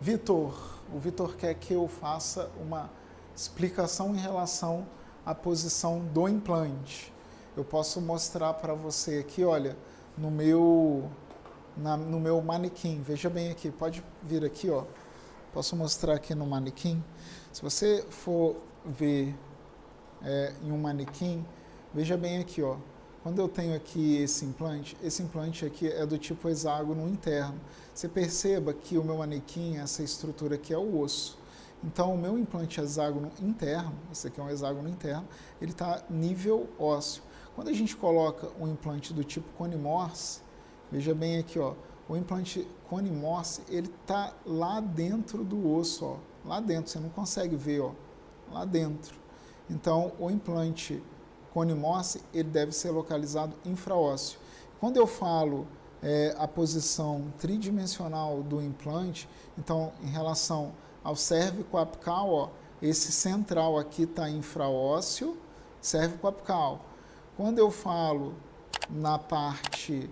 Vitor, o Vitor quer que eu faça uma explicação em relação à posição do implante. Eu posso mostrar para você aqui, olha, no meu manequim. Veja bem aqui, pode vir aqui, ó. Posso mostrar aqui no manequim. Se você for ver em um manequim, veja bem aqui, ó. Quando eu tenho aqui esse implante aqui é do tipo hexágono interno. Você perceba que o meu manequim, essa estrutura aqui é o osso. Então, o meu implante hexágono interno, esse aqui é um hexágono interno, ele está nível ósseo. Quando a gente coloca um implante do tipo cone Morse, veja bem aqui, ó, o implante cone Morse, ele está lá dentro do osso, ó, lá dentro, você não consegue ver, ó, lá dentro. Então, o implante cone Morse, ele deve ser localizado infraósseo. Quando eu falo a posição tridimensional do implante, então, em relação ao cérvico apical, ó, esse central aqui está infraósseo, cérvico apical. Quando eu falo na parte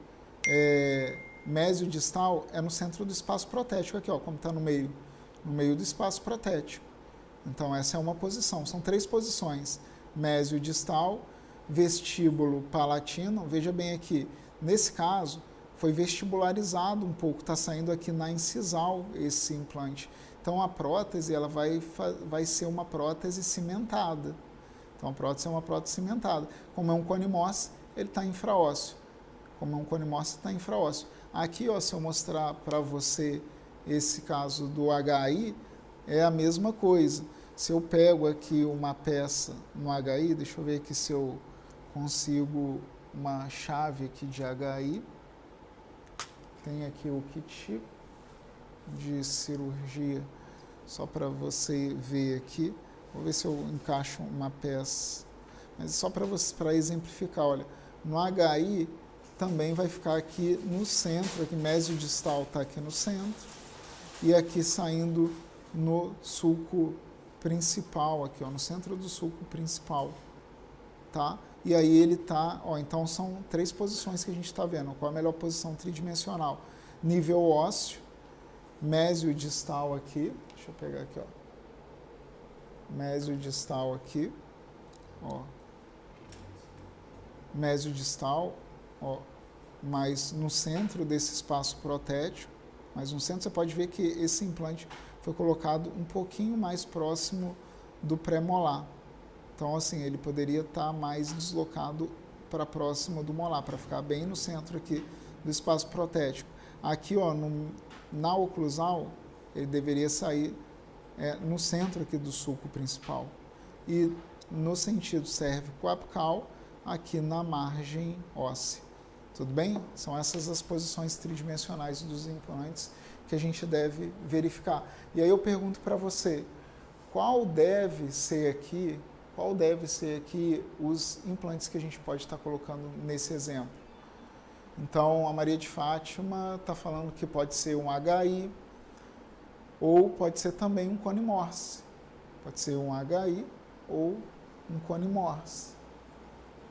mesiodistal, é no centro do espaço protético aqui, ó, como está no meio do espaço protético. Então, essa é uma posição. São 3 posições. Mesiodistal, vestíbulo palatino. Veja bem aqui, nesse caso, foi vestibularizado um pouco, está saindo aqui na incisal esse implante. Então, a prótese ela vai ser uma prótese cimentada. Então, a prótese é uma prótese cimentada. Como é um cone Morse, ele está infraósseo. Como é um cone Morse, está infraósseo. Aqui, ó, se eu mostrar para você esse caso do HI, é a mesma coisa. Se eu pego aqui uma peça no HI, deixa eu ver aqui se eu consigo uma chave aqui de HI. Tem aqui o kit de cirurgia, só para você ver aqui. Vou ver se eu encaixo uma peça. Mas só para exemplificar, olha, no HI também vai ficar aqui no centro, aqui mesiodistal está aqui no centro, e aqui saindo no sulco principal, aqui, ó, no centro do sulco principal, tá? E aí ele tá, ó, então são 3 posições que a gente está vendo. Qual a melhor posição tridimensional? Nível ósseo, mesiodistal aqui, deixa eu pegar aqui, ó, mesiodistal aqui, ó, mesiodistal, ó, mas no centro desse espaço protético, mas no centro você pode ver que esse implante foi colocado um pouquinho mais próximo do pré-molar. Então, assim, ele poderia estar mais deslocado para próximo do molar, para ficar bem no centro aqui do espaço protético. Aqui, ó, na oclusal, ele deveria sair no centro aqui do sulco principal. E no sentido cérvico-apical, aqui na margem óssea. Tudo bem? São essas as posições tridimensionais dos implantes que a gente deve verificar. E aí eu pergunto para você, qual deve ser aqui os implantes que a gente pode estar colocando nesse exemplo? Então, a Maria de Fátima está falando que pode ser um HI ou pode ser também um cone Morse. Pode ser um HI ou um cone Morse.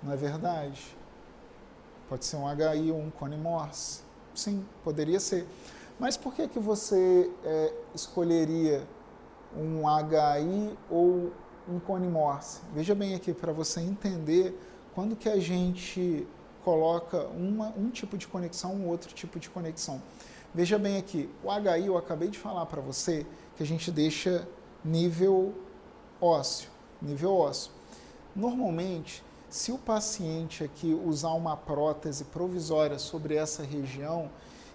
Não é verdade? Pode ser um HI ou um cone Morse. Sim, poderia ser. Mas por que você escolheria um HI ou um cone Morse? Veja bem aqui, para você entender quando que a gente coloca um tipo de conexão, um outro tipo de conexão. Veja bem aqui, o HI eu acabei de falar para você que a gente deixa nível ósseo. Nível ósseo. Normalmente, se o paciente aqui usar uma prótese provisória sobre essa região,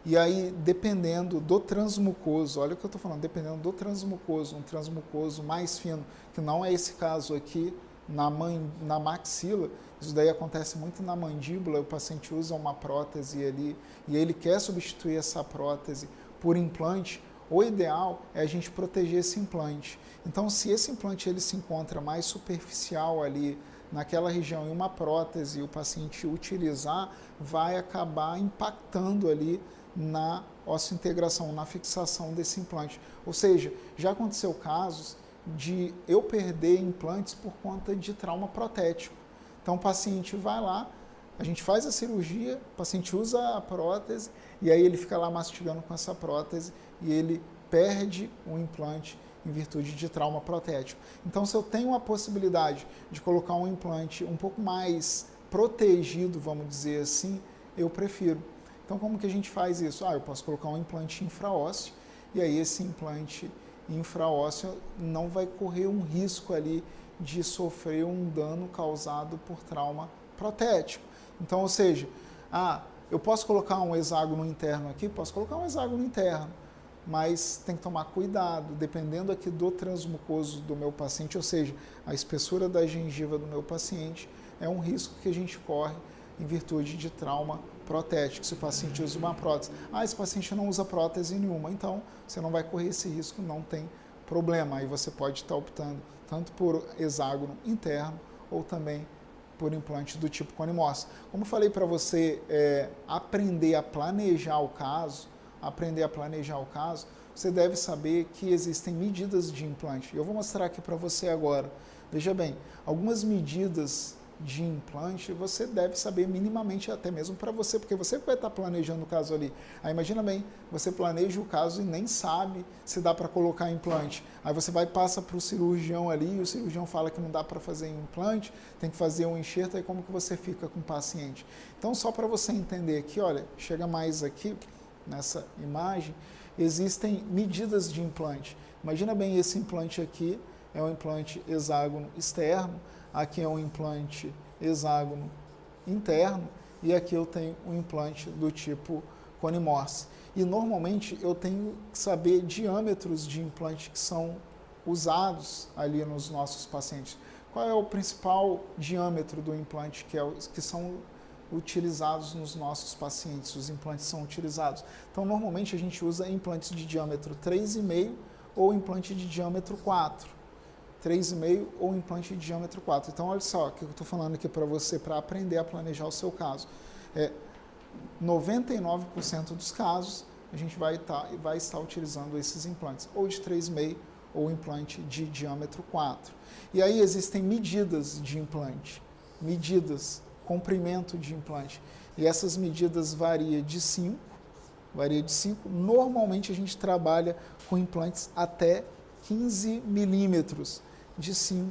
e aí dependendo do transmucoso, olha o que eu estou falando, dependendo do transmucoso, um transmucoso mais fino, que não é esse caso aqui na maxila, isso daí acontece muito na mandíbula, o paciente usa uma prótese ali e ele quer substituir essa prótese por implante, o ideal é a gente proteger esse implante. Então, se esse implante ele se encontra mais superficial ali, naquela região, e uma prótese o paciente utilizar, vai acabar impactando ali na osseointegração, na fixação desse implante. Ou seja, já aconteceu casos de eu perder implantes por conta de trauma protético. Então, o paciente vai lá, a gente faz a cirurgia, o paciente usa a prótese, e aí ele fica lá mastigando com essa prótese, e ele perde o implante em virtude de trauma protético. Então, se eu tenho a possibilidade de colocar um implante um pouco mais protegido, vamos dizer assim, eu prefiro. Então, como que a gente faz isso? Eu posso colocar um implante infraósseo, e aí esse implante infraósseo não vai correr um risco ali de sofrer um dano causado por trauma protético. Então, ou seja, eu posso colocar um hexágono interno aqui? Posso colocar um hexágono interno, mas tem que tomar cuidado, dependendo aqui do transmucoso do meu paciente, ou seja, a espessura da gengiva do meu paciente, é um risco que a gente corre em virtude de trauma protético, se o paciente usa uma prótese. Esse paciente não usa prótese nenhuma, então você não vai correr esse risco, não tem problema. Aí você pode estar optando tanto por hexágono interno ou também por implante do tipo cone Morse. Como eu falei para você, aprender a planejar o caso, você deve saber que existem medidas de implante. Eu vou mostrar aqui para você agora. Veja bem, algumas medidas de implante você deve saber minimamente, até mesmo para você, porque você vai estar planejando o caso ali. Aí imagina bem, você planeja o caso e nem sabe se dá para colocar implante. Aí você passa para o cirurgião ali e o cirurgião fala que não dá para fazer implante, tem que fazer um enxerto, aí como que você fica com o paciente? Então, só para você entender aqui, olha, chega mais aqui nessa imagem, existem medidas de implante. Imagina bem, esse implante aqui é um implante hexágono externo, aqui é um implante hexágono interno e aqui eu tenho um implante do tipo cone Morse. E normalmente eu tenho que saber diâmetros de implante que são usados ali nos nossos pacientes. Qual é o principal diâmetro do implante que são utilizados nos nossos pacientes? Os implantes são utilizados. Então, normalmente a gente usa implantes de diâmetro 3,5 ou implante de diâmetro 4. 3,5 ou implante de diâmetro 4. Então, olha só o que eu estou falando aqui para você, para aprender a planejar o seu caso. 99% dos casos, a gente vai estar utilizando esses implantes, ou de 3,5 ou implante de diâmetro 4. E aí existem medidas de implante, comprimento de implante. E essas medidas variam de 5. Normalmente a gente trabalha com implantes até 15 milímetros, de 5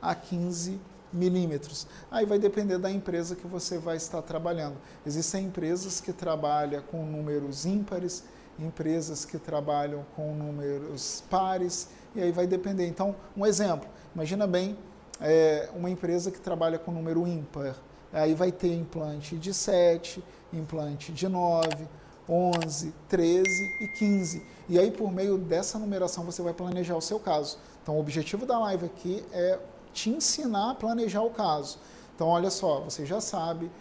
a 15 milímetros. Aí vai depender da empresa que você vai estar trabalhando. Existem empresas que trabalham com números ímpares, empresas que trabalham com números pares, e aí vai depender. Então, um exemplo, imagina bem uma empresa que trabalha com número ímpar. Aí vai ter implante de 7, implante de 9, 11, 13 e 15. E aí, por meio dessa numeração, você vai planejar o seu caso. Então, o objetivo da live aqui é te ensinar a planejar o caso. Então, olha só, você já sabe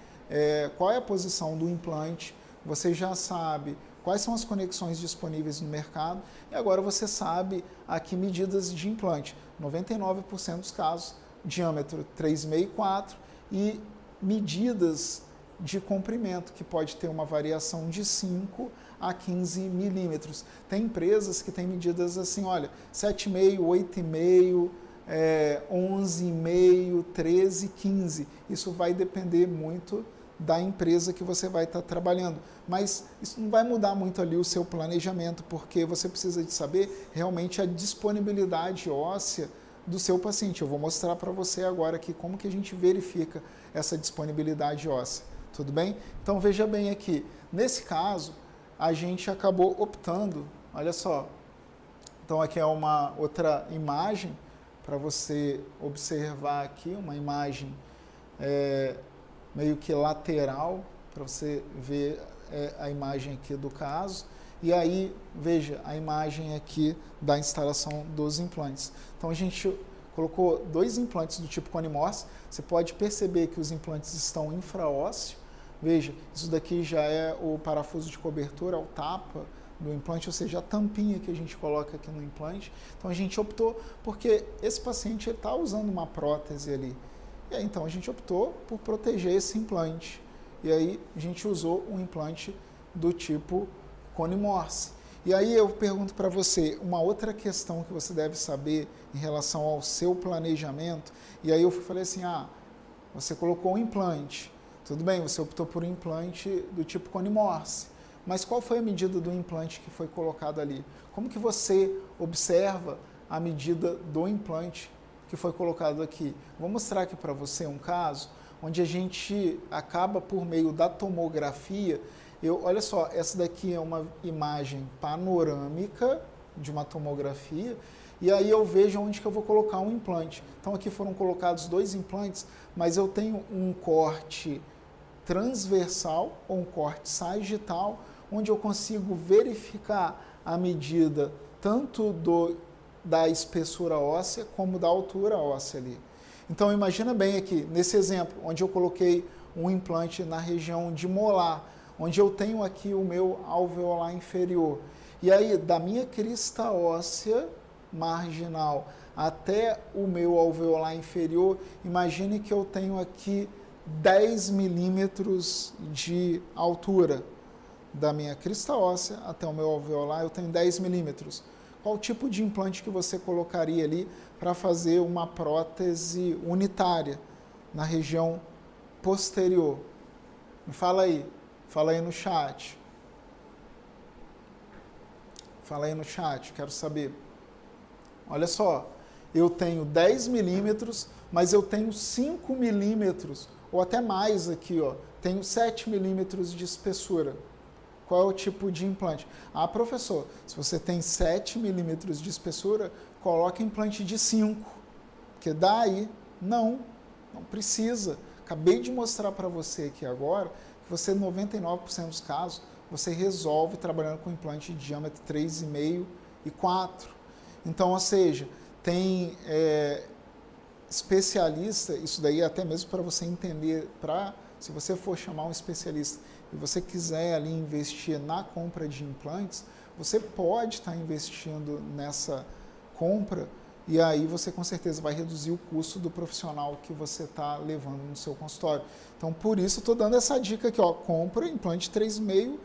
qual é a posição do implante, você já sabe quais são as conexões disponíveis no mercado e agora você sabe aqui medidas de implante. 99% dos casos, diâmetro 3,5 e 4 e medidas de comprimento, que pode ter uma variação de 5 a 15 milímetros. Tem empresas que têm medidas assim, olha, 7,5, 8,5, 11,5, 13, 15. Isso vai depender muito da empresa que você vai estar trabalhando. Mas isso não vai mudar muito ali o seu planejamento, porque você precisa de saber realmente a disponibilidade óssea do seu paciente. Eu vou mostrar para você agora aqui como que a gente verifica essa disponibilidade óssea. Tudo bem? Então, veja bem aqui. Nesse caso, a gente acabou optando, olha só. Então, aqui é uma outra imagem para você observar aqui, uma imagem meio que lateral, para você ver a imagem aqui do caso. E aí, veja a imagem aqui da instalação dos implantes. Então, a gente colocou 2 implantes do tipo cone Morse. Você pode perceber que os implantes estão infraósseo. Veja, isso daqui já é o parafuso de cobertura, o tapa do implante, ou seja, a tampinha que a gente coloca aqui no implante. Então a gente optou porque esse paciente está usando uma prótese ali. E aí, então a gente optou por proteger esse implante. E aí a gente usou um implante do tipo cone Morse. E aí eu pergunto para você, uma outra questão que você deve saber em relação ao seu planejamento. E aí eu falei assim, você colocou um implante. Tudo bem, você optou por um implante do tipo cone Morse, Mas qual foi a medida do implante que foi colocado ali? Como que você observa a medida do implante que foi colocado aqui? Vou mostrar aqui para você um caso onde a gente acaba por meio da tomografia. Olha só, essa daqui é uma imagem panorâmica de uma tomografia, e aí eu vejo onde que eu vou colocar um implante. Então aqui foram colocados 2 implantes, mas eu tenho um corte transversal ou um corte sagital, onde eu consigo verificar a medida tanto da espessura óssea como da altura óssea ali. Então imagina bem aqui, nesse exemplo, onde eu coloquei um implante na região de molar, onde eu tenho aqui o meu alveolar inferior. E aí, da minha crista óssea marginal até o meu alveolar inferior, imagine que eu tenho aqui 10 milímetros de altura. Da minha crista óssea até o meu alveolar, eu tenho 10 milímetros. Qual tipo de implante que você colocaria ali para fazer uma prótese unitária na região posterior? Me fala aí no chat. Fala aí no chat, quero saber. Olha só, eu tenho 10 milímetros, mas eu tenho 5 milímetros, ou até mais aqui, ó. Tenho 7 milímetros de espessura. Qual é o tipo de implante? Ah, professor, se você tem 7 milímetros de espessura, coloque implante de 5. Porque daí, não precisa. Acabei de mostrar para você aqui agora que você, 99% dos casos, você resolve trabalhando com implante de diâmetro 3,5 e 4. Então, ou seja, tem especialista, isso daí é até mesmo para você entender, se você for chamar um especialista e você quiser ali investir na compra de implantes, você pode estar investindo nessa compra e aí você com certeza vai reduzir o custo do profissional que você está levando no seu consultório. Então, por isso, estou dando essa dica aqui, ó, compra implante 3,5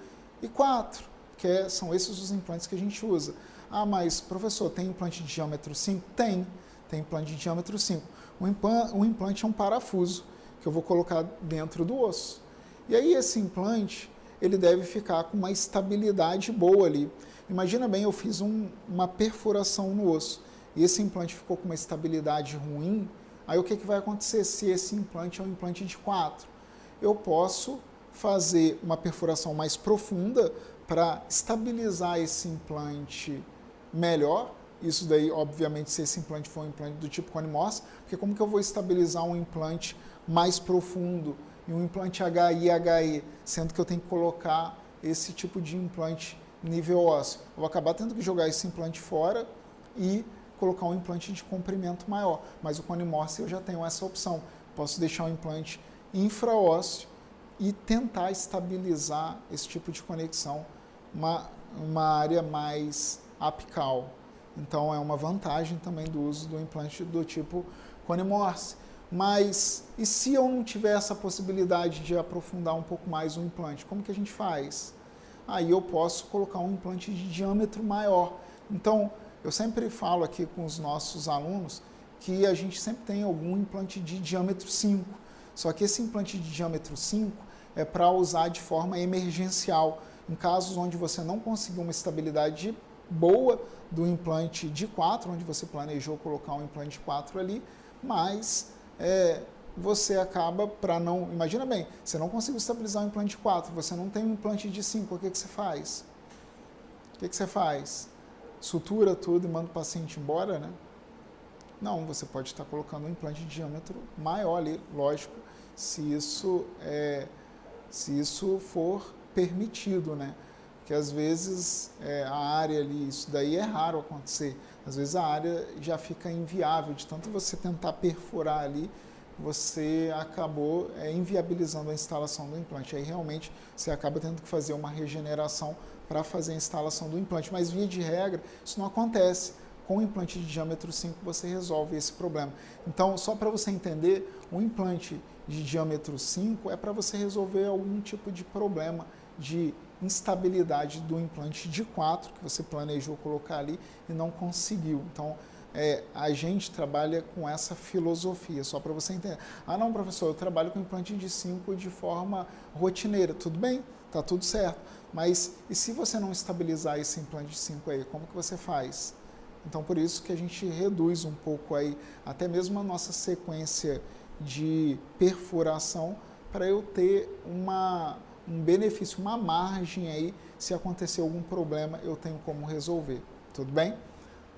e 4, que são esses os implantes que a gente usa. Ah, mas professor, tem implante de diâmetro 5? Tem implante de diâmetro 5. O implante é um parafuso que eu vou colocar dentro do osso. E aí esse implante, ele deve ficar com uma estabilidade boa ali. Imagina bem, eu fiz uma perfuração no osso e esse implante ficou com uma estabilidade ruim, aí o que vai acontecer se esse implante é um implante de 4? Eu posso fazer uma perfuração mais profunda para estabilizar esse implante melhor. Isso daí, obviamente, se esse implante for um implante do tipo Cone Morse, porque como que eu vou estabilizar um implante mais profundo e um implante HI, sendo que eu tenho que colocar esse tipo de implante nível ósseo? Eu vou acabar tendo que jogar esse implante fora e colocar um implante de comprimento maior. Mas o Cone Morse eu já tenho essa opção. Posso deixar um implante infraósseo e tentar estabilizar esse tipo de conexão, uma área mais apical. Então, é uma vantagem também do uso do implante do tipo Cone Morse. Mas, e se eu não tiver essa possibilidade de aprofundar um pouco mais o implante, como que a gente faz? Aí eu posso colocar um implante de diâmetro maior. Então, eu sempre falo aqui com os nossos alunos que a gente sempre tem algum implante de diâmetro 5. Só que esse implante de diâmetro 5 é para usar de forma emergencial, em casos onde você não conseguiu uma estabilidade boa do implante de 4, onde você planejou colocar um implante de 4 ali, mas você acaba para não... Imagina bem, você não conseguiu estabilizar um implante de 4, você não tem um implante de 5, o que você faz? O que você faz? Sutura tudo e manda o paciente embora, né? Não, você pode estar colocando um implante de diâmetro maior ali, lógico, se isso for permitido, né? Porque às vezes a área ali, isso daí é raro acontecer, às vezes a área já fica inviável, de tanto você tentar perfurar ali, você acabou inviabilizando a instalação do implante. Aí realmente você acaba tendo que fazer uma regeneração para fazer a instalação do implante, mas via de regra isso não acontece. Com o implante de diâmetro 5 você resolve esse problema. Então, só para você entender, o implante de diâmetro 5 é para você resolver algum tipo de problema de instabilidade do implante de 4 que você planejou colocar ali e não conseguiu. Então, a gente trabalha com essa filosofia, só para você entender. Ah, não, professor, eu trabalho com implante de 5 de forma rotineira. Tudo bem? Tá tudo certo. Mas e se você não estabilizar esse implante de 5 aí, como que você faz? Então, por isso que a gente reduz um pouco aí, até mesmo a nossa sequência de perfuração, para eu ter um benefício, uma margem aí, se acontecer algum problema, eu tenho como resolver. Tudo bem?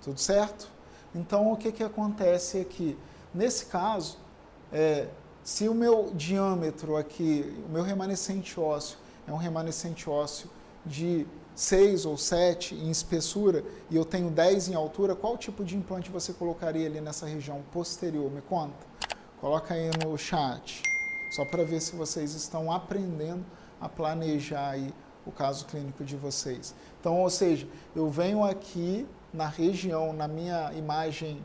Tudo certo? Então, o que que acontece aqui? Nesse caso, se o meu diâmetro aqui, o meu remanescente ósseo, é um remanescente ósseo de 6 ou 7 em espessura e eu tenho 10 em altura, qual tipo de implante você colocaria ali nessa região posterior? Me conta. Coloca aí no chat, só para ver se vocês estão aprendendo a planejar aí o caso clínico de vocês. Então, ou seja, eu venho aqui na região, na minha imagem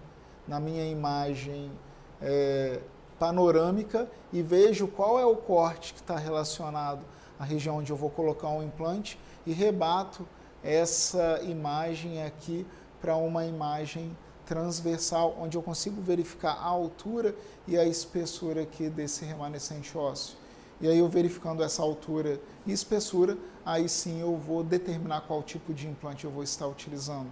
panorâmica e vejo qual é o corte que está relacionado à região onde eu vou colocar um implante e rebato essa imagem aqui para uma imagem transversal, onde eu consigo verificar a altura e a espessura aqui desse remanescente ósseo. E aí eu verificando essa altura e espessura, aí sim eu vou determinar qual tipo de implante eu vou estar utilizando.